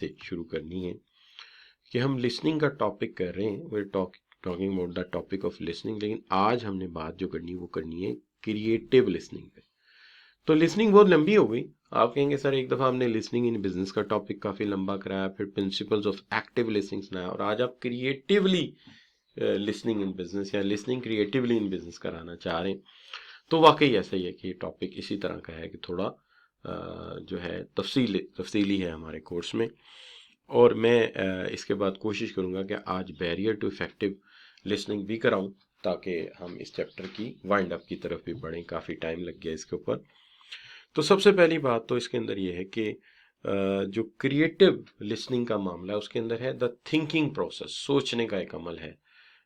से शुरू करनी है कि हम लिसनिंग का टॉपिक कर रहे हैं, we talking about the topic of listening, लेकिन आज हमने बात जो करनी है वो करनी है क्रिएटिव लिसनिंग पे। तो लिसनिंग बहुत लंबी हो गई। आप कहेंगे सर एक दफ़ा हमने लिसनिंग इन बिजनेस का टॉपिक काफ़ी लंबा कराया, फिर प्रिंसिपल्स ऑफ एक्टिव लिसनिंग सुनाया, और आज आप क्रिएटिवली लिसनिंग इन बिजनेस या लिसनिंग क्रिएटिवली इन बिजनेस कराना चाह रहे हैं। तो वाकई ऐसा ही है कि ये टॉपिक इसी तरह का है कि थोड़ा जो है तफसीली है हमारे कोर्स में। और मैं इसके बाद कोशिश करूँगा कि आज बैरियर टू इफेक्टिव लिसनिंग भी कराऊँ, ताकि हम इस चैप्टर की वाइंड अप की तरफ भी बढ़ें। काफ़ी टाइम लग गया इसके ऊपर। तो सबसे पहली बात तो इसके अंदर ये है कि जो क्रिएटिव लिसनिंग का मामला है उसके अंदर है द थिंकिंग प्रोसेस, सोचने का एक अमल है,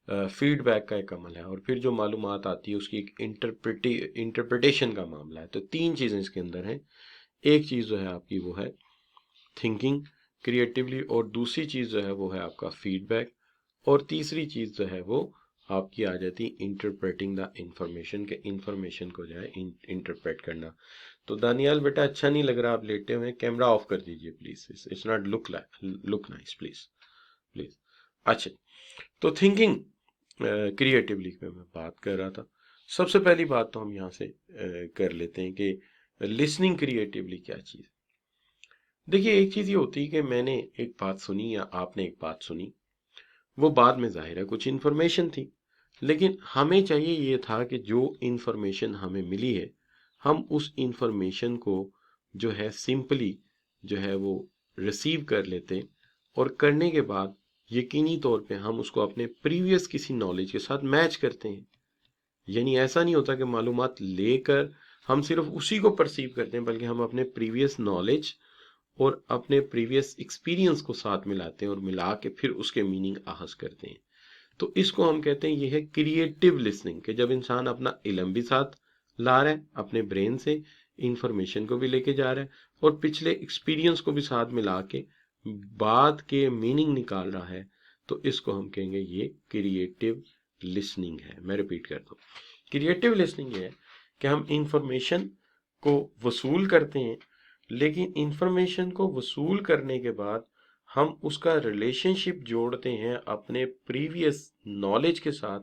फीडबैक का एक अमल है, और फिर जो मालूमात आती है उसकी एक इंटरप्रिटेशन का मामला है। तो तीन चीज़ें इसके अंदर हैं। एक चीज़ जो है आपकी वो है थिंकिंग क्रिएटिवली, और दूसरी चीज़ जो है वो है आपका फीडबैक, और तीसरी चीज़ जो है वो आपकी आ जाती है इंटरप्रेटिंग द इंफॉर्मेशन, के इंफॉर्मेशन को जो है इंटरप्रेट करना। तो दानियाल बेटा अच्छा नहीं लग रहा, आप लेटे हुए हैं, कैमरा ऑफ कर दीजिए please, it's not look nice, please please. अच्छा, तो थिंकिंग क्रिएटिवली पे मैं बात कर रहा था। सबसे पहली बात तो हम यहाँ से कर लेते हैं कि लिसनिंग क्रिएटिवली क्या चीज़। देखिए, एक चीज़ ये होती है कि मैंने एक बात सुनी या आपने एक बात सुनी, वो बाद में जाहिर है कुछ इन्फॉर्मेशन थी, लेकिन हमें चाहिए ये था कि जो इन्फॉर्मेशन हमें मिली है हम उस इन्फॉर्मेशन को जो है सिंपली जो है वो रिसीव कर लेते हैं, और करने के बाद यकीनी तौर पे हम उसको अपने प्रीवियस किसी नॉलेज के साथ मैच करते हैं। यानी ऐसा नहीं होता कि मालूमात लेकर हम सिर्फ उसी को परसीव करते हैं, बल्कि हम अपने प्रीवियस नॉलेज और अपने प्रीवियस एक्सपीरियंस को साथ मिलाते हैं और मिला के फिर उसके मीनिंग आहस करते हैं। तो इसको हम कहते हैं ये है क्रिएटिव लिसनिंग, कि जब इंसान अपना इल्म भी साथ ला रहा है, अपने ब्रेन से इंफॉर्मेशन को भी लेके जा रहा है, और पिछले एक्सपीरियंस को भी साथ मिला के बात के मीनिंग निकाल रहा है, तो इसको हम कहेंगे ये क्रिएटिव लिसनिंग है। मैं रिपीट करता हूँ, क्रिएटिव लिसनिंग ये है कि हम इंफॉर्मेशन को वसूल करते हैं, लेकिन इंफॉर्मेशन को वसूल करने के बाद हम उसका रिलेशनशिप जोड़ते हैं अपने प्रीवियस नॉलेज के साथ,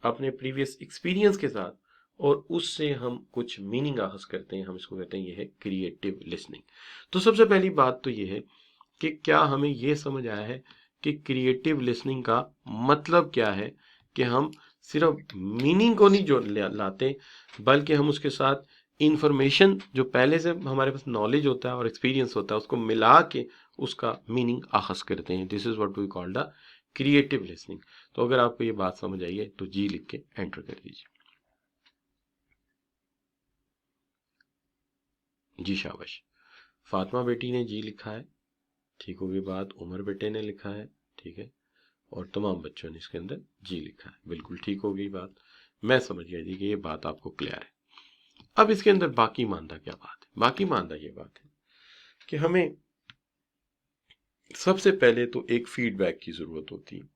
अपने प्रीवियस एक्सपीरियंस के साथ, और उससे हम कुछ मीनिंग आहस करते हैं। हम इसको कहते हैं ये है क्रिएटिव लिसनिंग। तो सबसे पहली बात तो ये है कि क्या हमें ये समझ आया है कि क्रिएटिव लिसनिंग का मतलब क्या है, कि हम सिर्फ मीनिंग को नहीं जोड़ लाते, बल्कि हम उसके साथ इंफॉर्मेशन जो पहले से हमारे पास नॉलेज होता है और एक्सपीरियंस होता है उसको मिला के उसका मीनिंग आहस करते हैं। This is what we call the creative listening. तो अगर आपको ये बात समझ आई है तो जी लिख के एंटर कर दीजिए। जी शाबाश, फातिमा बेटी ने जी लिखा है, ठीक होगी बात। उमर बेटे ने लिखा है, ठीक है, और तमाम बच्चों ने इसके अंदर जी लिखा है, बिल्कुल ठीक हो गई बात। मैं समझ गया जी कि ये बात आपको क्लियर है। अब इसके अंदर बाकी मानदा क्या बात है? बाकी मानदा ये बात है कि हमें सबसे पहले तो एक फीडबैक की जरूरत होती है।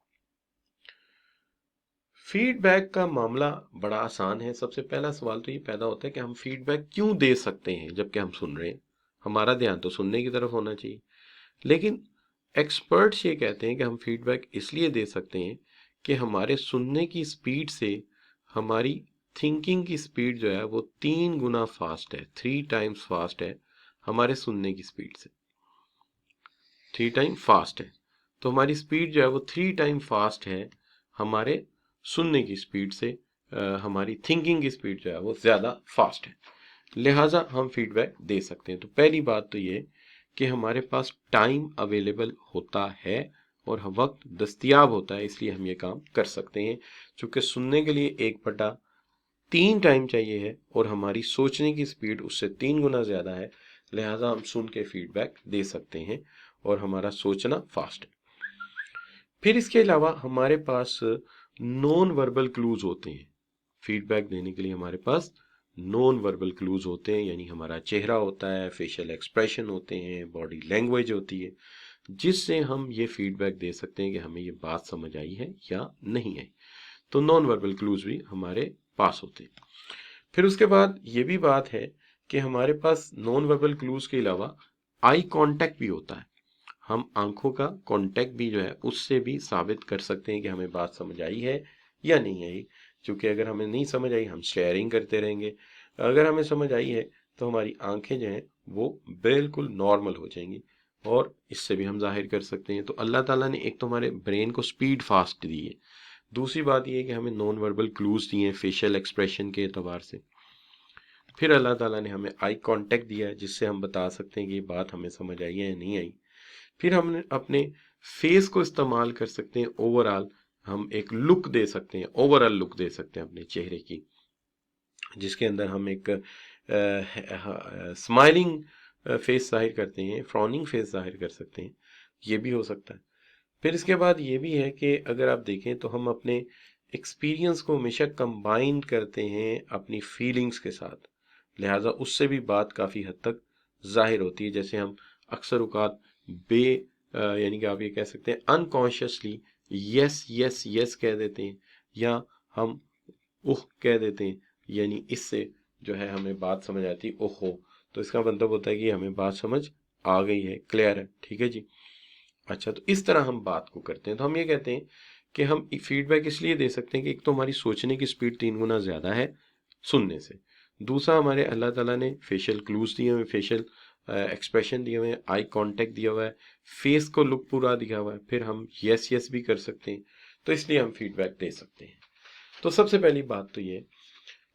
फीडबैक का मामला बड़ा आसान है। सबसे पहला सवाल तो ये पैदा होता है कि हम फीडबैक क्यों दे सकते हैं जबकि हम सुन रहे हैं। हमारा ध्यान तो सुनने की तरफ होना चाहिए, लेकिन एक्सपर्ट्स ये कहते हैं कि हम फीडबैक इसलिए दे सकते हैं कि हमारे सुनने की स्पीड से हमारी थिंकिंग की स्पीड जो है वो 3 गुना फास्ट है, 3 टाइम्स फास्ट है हमारे सुनने की स्पीड से। 3 टाइम फास्ट है, तो हमारी स्पीड जो है वो 3 टाइम फास्ट है हमारे सुनने की स्पीड से। हमारी थिंकिंग की स्पीड जो है वो ज़्यादा फास्ट है, लिहाजा हम फीडबैक दे सकते हैं। तो पहली बात तो ये कि हमारे पास टाइम अवेलेबल होता है और वक्त दस्तयाब होता है, इसलिए हम ये काम कर सकते हैं। चूँकि सुनने के लिए 1/3 टाइम चाहिए है और हमारी सोचने की स्पीड उससे 3 गुना ज़्यादा है, लिहाजा हम सुन के फीडबैक दे सकते हैं और हमारा सोचना फास्ट है। फिर इसके अलावा हमारे पास नॉन वर्बल क्लूज होते हैं। फीडबैक देने के लिए हमारे पास नॉन वर्बल क्लूज होते हैं, यानी हमारा चेहरा होता है, फेशियल एक्सप्रेशन होते हैं, बॉडी लैंग्वेज होती है, जिससे हम ये फीडबैक दे सकते हैं कि हमें ये बात समझ आई है या नहीं आई। तो नॉन वर्बल क्लूज भी हमारे पास होते हैं। फिर उसके बाद ये भी बात है कि हमारे पास नॉन वर्बल क्लूज के अलावा आई कांटेक्ट भी होता है। हम आंखों का कांटेक्ट भी जो है उससे भी साबित कर सकते हैं कि हमें बात समझ आई है या नहीं आई। क्योंकि अगर हमें नहीं समझ आई हम शेयरिंग करते रहेंगे, अगर हमें समझ आई है तो हमारी आंखें जो हैं वो बिल्कुल नॉर्मल हो जाएंगी और इससे भी हम जाहिर कर सकते हैं। तो अल्लाह ताला ने एक तो हमारे ब्रेन को स्पीड फास्ट दी है, दूसरी बात ये है कि हमें नॉन वर्बल क्लूज दिए हैं फेशियल एक्सप्रेशन के एतबार से, फिर अल्लाह ताला ने हमें आई कांटेक्ट दिया है जिससे हम बता सकते हैं कि ये बात हमें समझ आई है या नहीं आई। फिर हम अपने फेस को इस्तेमाल कर सकते हैं, ओवरऑल हम एक लुक दे सकते हैं, ओवरऑल लुक दे सकते हैं अपने चेहरे की, जिसके अंदर हम एक स्माइलिंग फेस जाहिर करते हैं, फ्रॉनिंग फेस जाहिर कर सकते हैं, ये भी हो सकता है। फिर इसके बाद ये भी है कि अगर आप देखें तो हम अपने एक्सपीरियंस को हमेशा कंबाइन करते हैं अपनी फीलिंग्स के साथ, लिहाजा उससे भी बात काफ़ी हद तक जाहिर होती है। जैसे हम अक्सर औकात यानी कि आप ये कह सकते हैं अनकॉन्शियसली यस यस यस कह देते हैं, या हम उह कह देते हैं, यानी इससे जो है हमें बात समझ आती है ओहो, तो इसका मतलब होता है कि हमें बात समझ आ गई है, क्लियर है, ठीक है जी। अच्छा, तो इस तरह हम बात को करते हैं। तो हम ये कहते हैं कि हम फीडबैक इसलिए दे सकते हैं कि एक तो हमारी सोचने की स्पीड 3 गुना ज़्यादा है सुनने से, दूसरा हमारे अल्लाह ताला ने फेशियल क्लूज दिए हुए, फेशियल एक्सप्रेशन दिए हुए हैं, आई कांटेक्ट दिया हुआ है, फेस को लुक पूरा दिया हुआ है, फिर हम यस यस भी कर सकते हैं, तो इसलिए हम फीडबैक दे सकते हैं। तो सबसे पहली बात तो ये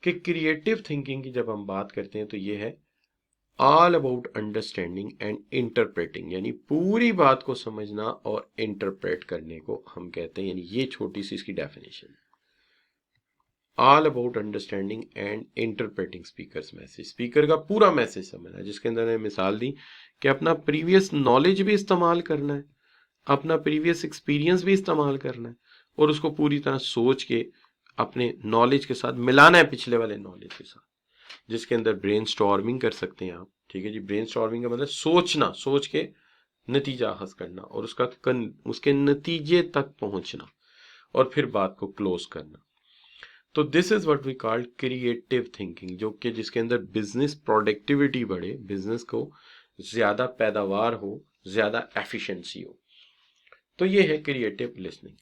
कि क्रिएटिव थिंकिंग की जब हम बात करते हैं तो ये है all about understanding and interpreting, यानी पूरी बात को समझना और इंटरप्रेट करने को हम कहते हैं, यानी ये छोटी सी इसकी definition, all about understanding and interpreting speakers message, speaker का पूरा मैसेज समझना, जिसके अंदर मैंने मिसाल दी कि अपना प्रीवियस नॉलेज भी इस्तेमाल करना है, अपना प्रीवियस एक्सपीरियंस भी इस्तेमाल करना है और उसको पूरी तरह सोच के अपने नॉलेज के साथ मिलाना है, पिछले वाले नॉलेज के साथ, जिसके अंदर ब्रेन स्टॉर्मिंग कर सकते हैं आप, ठीक है जी। ब्रेन स्टॉर्मिंग का मतलब सोचना, सोच के नतीजा हासिल करना और उसके नतीजे तक पहुंचना और फिर बात को क्लोज करना। तो this is what we called creative thinking, जो कि जिसके अंदर बिजनेस प्रोडक्टिविटी बढ़े, बिजनेस को ज्यादा पैदावार हो, ज्यादा एफिशिएंसी हो, तो ये है क्रिएटिव लिसनिंग।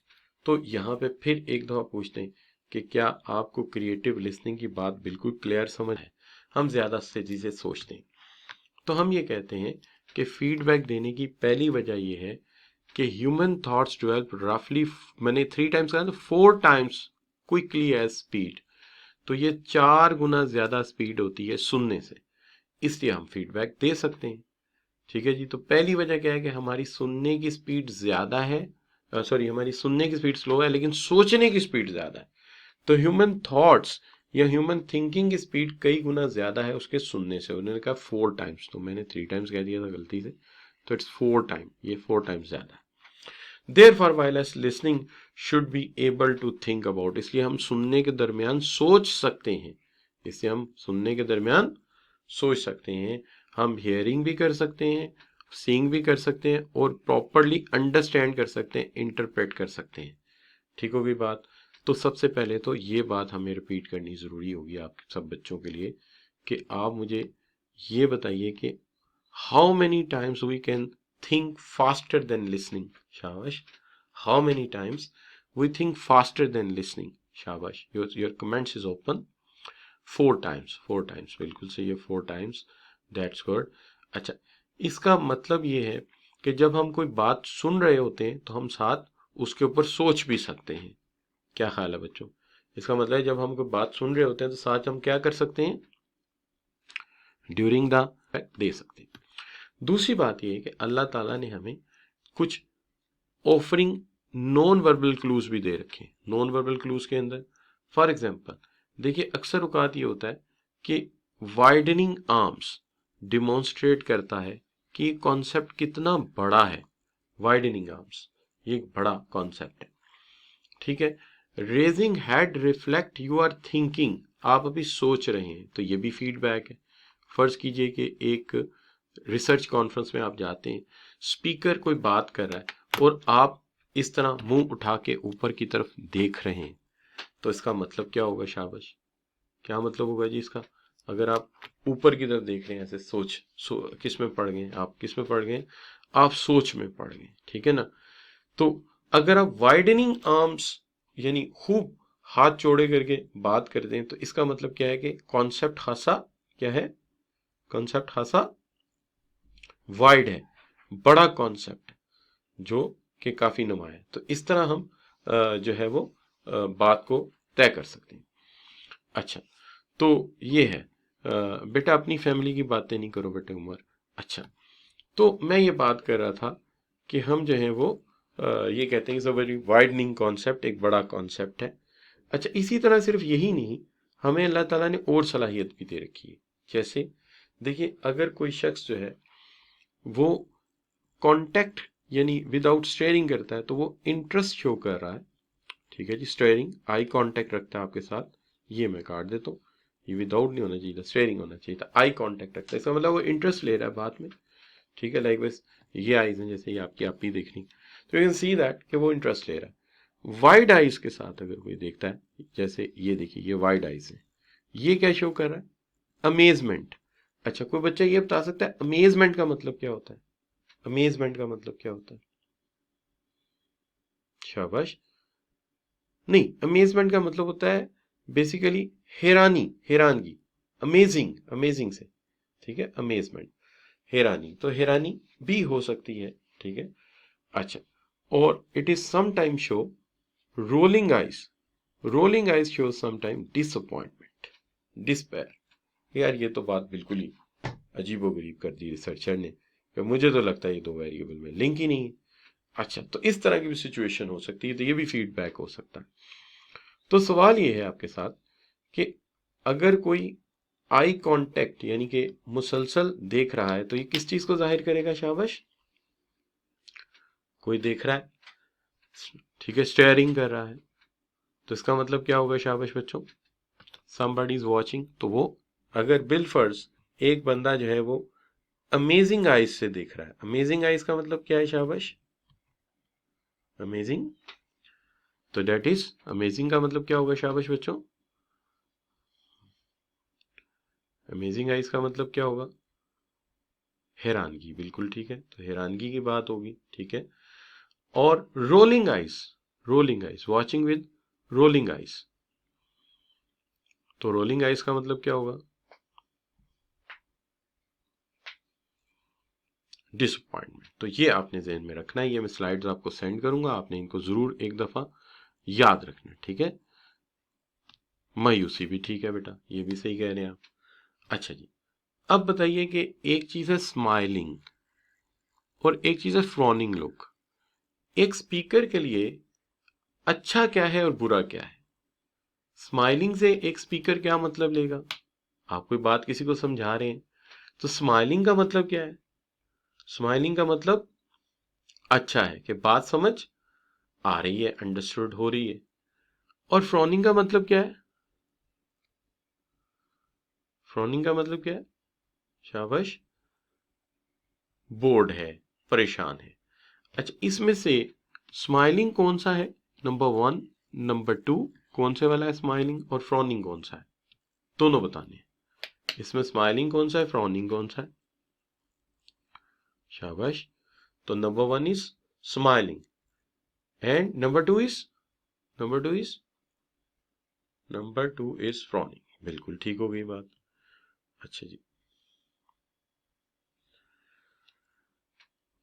तो यहाँ पे फिर एक दफा पूछते हैं कि क्या आपको क्रिएटिव लिसनिंग की बात बिल्कुल क्लियर समझ है? हम ज्यादा तेजी से सोचते हैं, तो हम ये कहते हैं कि फीडबैक देने की पहली वजह ये है कि ह्यूमन थॉट्स डेवलप रफली, मैंने 3 टाइम्स कहा तो 4 टाइम्स क्विकली एज स्पीड, तो ये 4 गुना ज्यादा स्पीड होती है सुनने से, इसलिए हम फीडबैक दे सकते हैं, ठीक है जी। तो पहली वजह क्या है कि हमारी सुनने की स्पीड ज्यादा है, सॉरी हमारी सुनने की स्पीड स्लो है लेकिन सोचने की स्पीड ज्यादा है। तो ह्यूमन थॉट्स या ह्यूमन थिंकिंग की स्पीड कई गुना ज्यादा है उसके सुनने से। उन्होंने कहा 4 टाइम्स, तो मैंने 3 टाइम्स कह दिया था गलती से, तो इट्स 4 टाइम, ये 4 टाइम्स ज्यादा है। Therefore, while us listening should be able to think about, इसलिए हम सुनने के दरमियान सोच सकते हैं, इसलिए हम सुनने के दरमियान सोच सकते हैं, हम हियरिंग भी कर सकते हैं, सीइंग भी कर सकते हैं और प्रॉपरली अंडरस्टैंड कर सकते हैं, इंटरप्रेट कर सकते हैं, ठीक होगी बात। तो सबसे पहले तो ये बात हमें रिपीट करनी ज़रूरी होगी आप सब बच्चों के लिए कि आप मुझे ये बताइए कि how many times we can think faster than listening, shabash, how many times we think faster than listening, shabash, your comments is open, 4 times, 4 times, बिल्कुल सही है, 4 times, that's good। अच्छा, इसका मतलब ये है कि जब हम कोई बात सुन रहे होते हैं तो हम साथ उसके ऊपर सोच भी सकते हैं, क्या ख्याल है बच्चों? इसका मतलब है जब हम कोई बात सुन रहे होते हैं तो साथ हम क्या कर सकते हैं, ड्यूरिंग द दे सकते हैं। दूसरी बात यह है कि अल्लाह ताला ने हमें कुछ ऑफरिंग नॉन वर्बल क्लूज भी दे रखे हैं। नॉन वर्बल क्लूज के अंदर फॉर एग्जांपल देखिए, अक्सर औकात ये होता है कि वाइडनिंग आर्म्स डिमॉन्स्ट्रेट करता है कि कॉन्सेप्ट कितना बड़ा है। वाइडनिंग आर्म्स ये एक बड़ा कॉन्सेप्ट है, ठीक है। Raising head reflect you are thinking, आप अभी सोच रहे हैं, तो ये भी फीडबैक है। फर्ज कीजिए कि एक रिसर्च कॉन्फ्रेंस में आप जाते हैं, स्पीकर कोई बात कर रहा है और आप इस तरह मुंह उठा के ऊपर की तरफ देख रहे हैं, तो इसका मतलब क्या होगा? शाबाश, क्या मतलब होगा जी इसका? अगर आप ऊपर की तरफ देख रहे हैं ऐसे किस में पड़ गए आप, किस में पड़ गए? आप सोच में पड़ गए, ठीक है ना। तो अगर आप वाइडनिंग आर्म्स यानी खूब हाथ चौड़े करके बात करते हैं तो इसका मतलब क्या है कि कॉन्सेप्ट खासा क्या है, कॉन्सेप्ट खासा वाइड है, बड़ा कॉन्सेप्ट जो कि काफी नुमा है। तो इस तरह हम जो है वो बात को तय कर सकते हैं। अच्छा, तो ये है बेटा अपनी फैमिली की बातें नहीं करो बेटे उमर। अच्छा, तो मैं ये बात कर रहा था कि हम जो है वो ये कहते हैं वेरी वाइडनिंग कॉन्सेप्ट, एक बड़ा कॉन्सेप्ट है। अच्छा, इसी तरह सिर्फ यही नहीं, हमें अल्लाह ताला ने और सलाहियत भी दे रखी है। जैसे देखिए, अगर कोई शख्स जो है वो कांटेक्ट यानी विदाउट स्टेयरिंग करता है तो वो इंटरेस्ट शो कर रहा है, ठीक है जी। स्टेयरिंग आई कांटेक्ट रखता है आपके साथ, ये मैं काट देता हूँ, ये विदाउट नहीं होना चाहिए था, स्टेयरिंग होना चाहिए था। आई कांटेक्ट रखता है, इसका मतलब वो इंटरेस्ट ले रहा है बात में, ठीक है। लाइक बस ये आईज हैं, जैसे ये आपकी आपी देखनी, तो यू कैन सी दैट कि वो इंटरेस्ट ले रहा है। वाइड आइज के साथ अगर कोई देखता है, जैसे ये देखिए ये वाइड आइज है, ये क्या शो कर रहा है, अमेजमेंट। अच्छा, कोई बच्चा ये बता सकता है अमेजमेंट का मतलब क्या होता है, अमेजमेंट का मतलब क्या होता है? शाबाश, नहीं, अमेजमेंट का मतलब होता है बेसिकली हैरानी, हैरानगी, अमेजिंग, अमेजिंग से, ठीक है, अमेजमेंट, हैरानी, तो हैरानी भी हो सकती है, ठीक है। अच्छा, और it is sometime show rolling eyes, rolling eyes show sometime disappointment, despair. यार ये तो बात बिल्कुल ही अजीबोगरीब कर दी रिसर्चर ने, कि मुझे तो लगता है ये दो वेरिएबल में लिंक ही नहीं है। अच्छा, तो इस तरह की भी सिचुएशन हो सकती है, तो ये भी फीडबैक हो सकता है। तो सवाल ये है आपके साथ कि अगर कोई आई कांटेक्ट यानी कि मुसलसल देख रहा है तो ये किस चीज को जाहिर करेगा? शाबाश, कोई देख रहा है, ठीक है, स्टेयरिंग कर रहा है, तो इसका मतलब क्या होगा? शाबाश बच्चों, somebody इज वॉचिंग। तो वो अगर बिलफर्ज एक बंदा जो है वो अमेजिंग आइज से देख रहा है, अमेजिंग आइज का मतलब क्या है? शाबाश, अमेजिंग, तो डेट इज, अमेजिंग का मतलब क्या होगा? शाबाश बच्चों, अमेजिंग आइज का मतलब क्या होगा? हैरानगी, बिल्कुल ठीक है, तो हैरानगी की बात होगी, ठीक है। और rolling eyes, rolling eyes, watching with rolling eyes, तो रोलिंग आइज का मतलब क्या होगा? डिसअपॉइंटमेंट। तो ये आपने ज़हन में रखना है, ये मैं स्लाइड्स आपको सेंड करूंगा, आपने इनको जरूर एक दफा याद रखना, ठीक है। मायूसी भी ठीक है बेटा, ये भी सही कह रहे हैं आप। अच्छा जी, अब बताइए कि एक चीज है स्माइलिंग और एक चीज है फ्रॉनिंग लुक। एक स्पीकर के लिए अच्छा क्या है और बुरा क्या है? स्माइलिंग से एक स्पीकर क्या मतलब लेगा? आप कोई बात किसी को समझा रहे हैं तो स्माइलिंग का मतलब क्या है? स्माइलिंग का मतलब अच्छा है कि बात समझ आ रही है, अंडरस्टूड हो रही है। और फ्रॉनिंग का मतलब क्या है? फ्रॉनिंग का मतलब क्या है? शाबाश, बोर्ड है, परेशान है। अच्छा, इसमें से स्माइलिंग कौन सा है? नंबर वन, नंबर टू, कौन से वाला है स्माइलिंग, और फ्रॉनिंग कौन सा है? दोनों बताने हैं। इसमें स्माइलिंग कौन सा है, फ्रॉनिंग कौन सा है? शाबाश, तो number one is smiling and number two is, number two is, number two is frowning. बिल्कुल ठीक हो गई बात। अच्छा जी,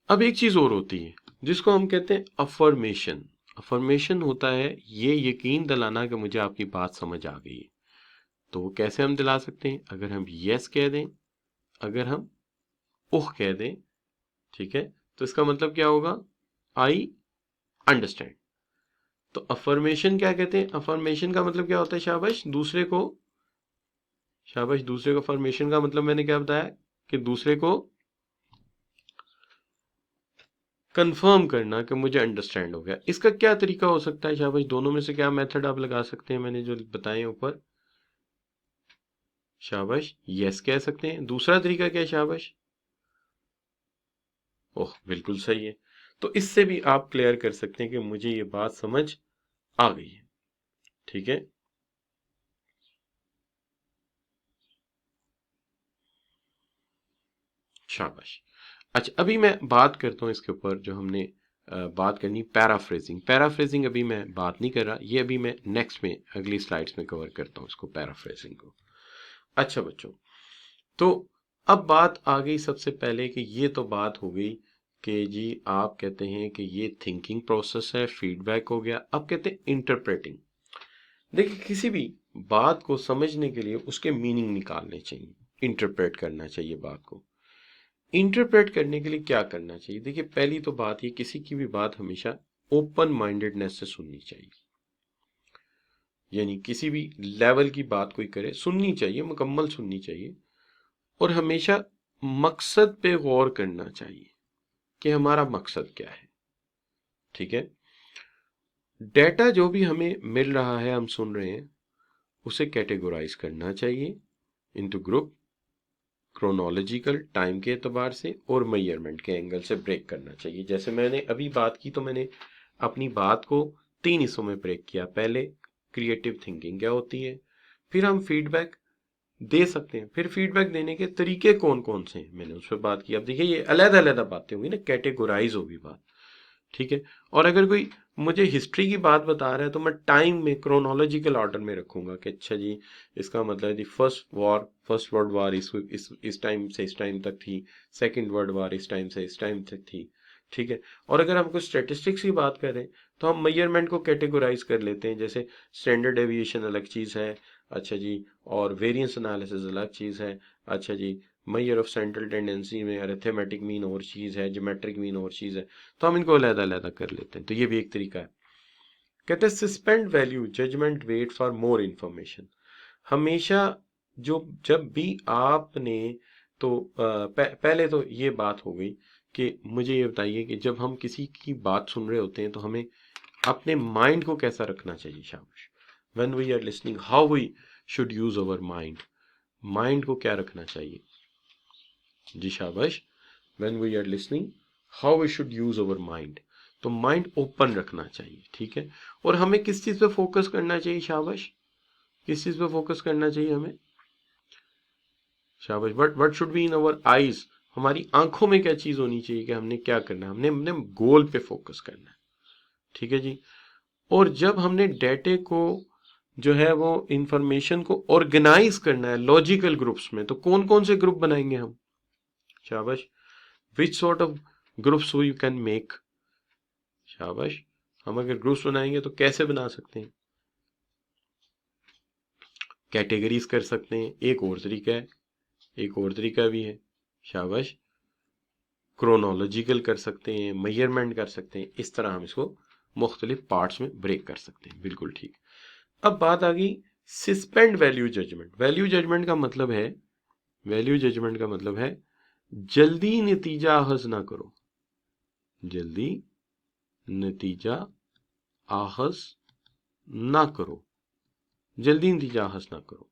अब एक चीज और होती है जिसको हम कहते हैं अफर्मेशन। अफर्मेशन होता है ये यकीन दिलाना कि मुझे आपकी बात समझ आ गई है। तो वो कैसे हम दिला सकते हैं? अगर हम यस कह दें, अगर हम ओह कह दें, ठीक है, तो इसका मतलब क्या होगा? I understand. तो अफर्मेशन क्या कहते हैं? अफर्मेशन का मतलब क्या होता है? शाबाश, दूसरे को, शाबाश, दूसरे को, अफर्मेशन का मतलब मैंने क्या बताया कि दूसरे को कंफर्म करना कि मुझे अंडरस्टैंड हो गया। इसका क्या तरीका हो सकता है? शाबाश, दोनों में से क्या मेथड आप लगा सकते हैं मैंने जो बताए ऊपर? शाबाश, यस कह सकते हैं। दूसरा तरीका क्या है? शाबाश, ओह, बिल्कुल सही है। तो इससे भी आप क्लियर कर सकते हैं कि मुझे ये बात समझ आ गई है, ठीक है। शाबाश। अच्छा, अभी मैं बात करता हूँ इसके ऊपर जो हमने बात करनी पैराफ्रेजिंग। पैराफ्रेजिंग अभी मैं बात नहीं कर रहा, ये अभी मैं नेक्स्ट में अगली स्लाइड्स में कवर करता हूँ इसको, पैराफ्रेजिंग को। अच्छा बच्चों, तो अब बात आ गई सबसे पहले कि ये तो बात हो गई कि जी आप कहते हैं कि ये थिंकिंग प्रोसेस है, फीडबैक हो गया। अब कहते हैं इंटरप्रेटिंग। देखिए, किसी भी बात को समझने के लिए उसके मीनिंग निकालने चाहिए, इंटरप्रेट करना चाहिए बात को। इंटरप्रेट करने के लिए क्या करना चाहिए? देखिए, पहली तो बात ये, किसी की भी बात हमेशा ओपन माइंडेडनेस से सुननी चाहिए। यानी किसी भी लेवल की बात कोई करे, सुननी चाहिए, मुकम्मल सुननी चाहिए। और हमेशा मकसद पे गौर करना चाहिए कि हमारा मकसद क्या है। ठीक है, डेटा जो भी हमें मिल रहा है, हम सुन रहे हैं, उसे कैटेगराइज करना चाहिए इनटू ग्रुप, क्रोनोलॉजिकल टाइम के एतबार से और मेजरमेंट के एंगल से ब्रेक करना चाहिए। जैसे मैंने अभी बात की, तो मैंने अपनी बात को 3 हिस्सों में ब्रेक किया। पहले क्रिएटिव थिंकिंग क्या होती है, फिर हम फीडबैक दे सकते हैं, फिर फीडबैक देने के तरीके कौन कौन से हैं, मैंने उस पर बात की। अब देखिए, ये अलग अलग बातें होंगी ना, कैटेगराइज होगी बात। ठीक है, और अगर कोई मुझे हिस्ट्री की बात बता रहा है तो मैं टाइम में क्रोनोलॉजिकल ऑर्डर में रखूंगा कि अच्छा जी, इसका मतलब है फर्स्ट वर्ल्ड वॉर इस टाइम से इस टाइम तक थी, सेकंड वर्ल्ड वॉर इस टाइम से इस टाइम तक थी। ठीक है, और अगर हम कुछ स्टेटिस्टिक्स की बात करें तो हम मेजरमेंट को कैटेगराइज कर लेते हैं। जैसे स्टैंडर्ड डेविएशन अलग चीज़ है, अच्छा जी, और वेरिएंस एनालिसिस अलग चीज़ है। अच्छा जी, मेजर ऑफ सेंट्रल टेंडेंसी में अरिथमेटिक मीन और चीज़ है, ज्योमेट्रिक मीन और चीज़ है। तो हम इनको अलग-अलग कर लेते हैं, तो ये भी एक तरीका है। कहते हैं suspend value judgement wait for more information. हमेशा जो जब भी आपने तो पहले तो ये बात हो गई कि मुझे ये बताइए कि जब हम किसी की बात सुन रहे होते हैं तो हमें अपने माइंड को कैसा रखना चाहिए? शाबाश। When we are listening, how we should use our mind. Mind को क्या रखना चाहिए? जी शाबाश। When we are listening, how we should use our mind. तो माइंड ओपन रखना चाहिए। ठीक है, और हमें किस चीज पे फोकस करना चाहिए? शाबाश, किस चीज पे फोकस करना चाहिए हमें? शाबाश। What should be in our eyes. हमारी आंखों में क्या चीज होनी चाहिए कि हमने क्या करना है? हमने हमने गोल पे फोकस करना है। ठीक है जी, और जब हमने डेटे को जो है वो इंफॉर्मेशन को ऑर्गेनाइज करना है लॉजिकल ग्रुप्स में, तो कौन कौन से ग्रुप बनाएंगे हम? शाबाश। Which sort of groups we can make? शाबाश। हम अगर ग्रुप्स बनाएंगे तो कैसे बना सकते हैं? कैटेगरीज कर सकते हैं, एक और तरीका है, एक और तरीका भी है। शाबाश। क्रोनोलॉजिकल कर सकते हैं, मेजरमेंट कर सकते हैं, इस तरह हम इसको मुख्तलिफ पार्ट्स में ब्रेक कर सकते हैं। बिल्कुल ठीक। अब बात आ गई suspend value judgement. Value judgement का मतलब है, वैल्यू जजमेंट का मतलब है जल्दी नतीजा अखज ना करो। जल्दी नतीजा आखज ना करो, जल्दी नतीजा हासिल ना करो,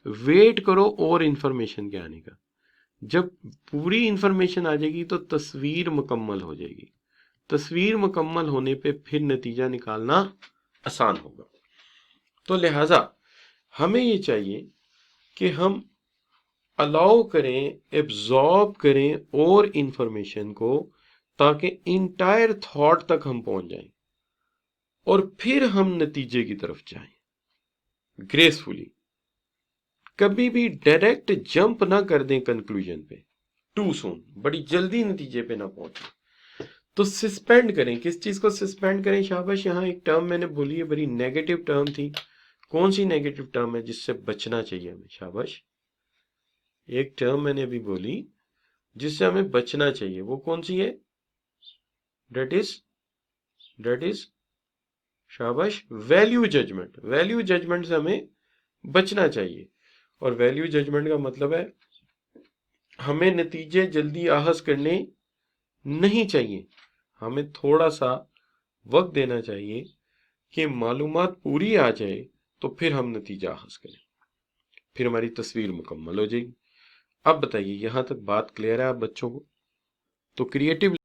वेट करो और इंफॉर्मेशन के आने का। जब पूरी इंफॉर्मेशन आ जाएगी तो तस्वीर मुकम्मल हो जाएगी। तस्वीर मुकम्मल होने पे फिर नतीजा निकालना आसान होगा। तो लिहाजा हमें ये चाहिए कि हम अलाउ करें, एब्जॉर्ब करें और इंफॉर्मेशन को, ताकि इंटायर थॉट तक हम पहुंच जाएं और फिर हम नतीजे की तरफ जाएं ग्रेसफुली। कभी भी डायरेक्ट जंप ना कर दें कंक्लूजन पे, टू सून, बड़ी जल्दी नतीजे पे ना पहुंचे। तो सस्पेंड करें। किस चीज को सस्पेंड करें? शाबाश। यहाँ एक टर्म मैंने बोली है, बड़ी नेगेटिव टर्म थी। कौन सी नेगेटिव टर्म है जिससे बचना चाहिए हमें? शाबाश। एक टर्म मैंने अभी बोली जिससे हमें बचना चाहिए, वो कौन सी है? डेट इज शाबाश, वैल्यू जजमेंट। वैल्यू जजमेंट से हमें बचना चाहिए। और वैल्यू जजमेंट का मतलब है हमें नतीजे जल्दी आहस करने नहीं चाहिए। हमें थोड़ा सा वक्त देना चाहिए कि मालूमात पूरी आ जाए तो फिर हम नतीजा हासिल करें, फिर हमारी तस्वीर मुकम्मल हो जाएगी। अब बताइए, यहां तक बात क्लियर है आप बच्चों को? तो क्रिएटिव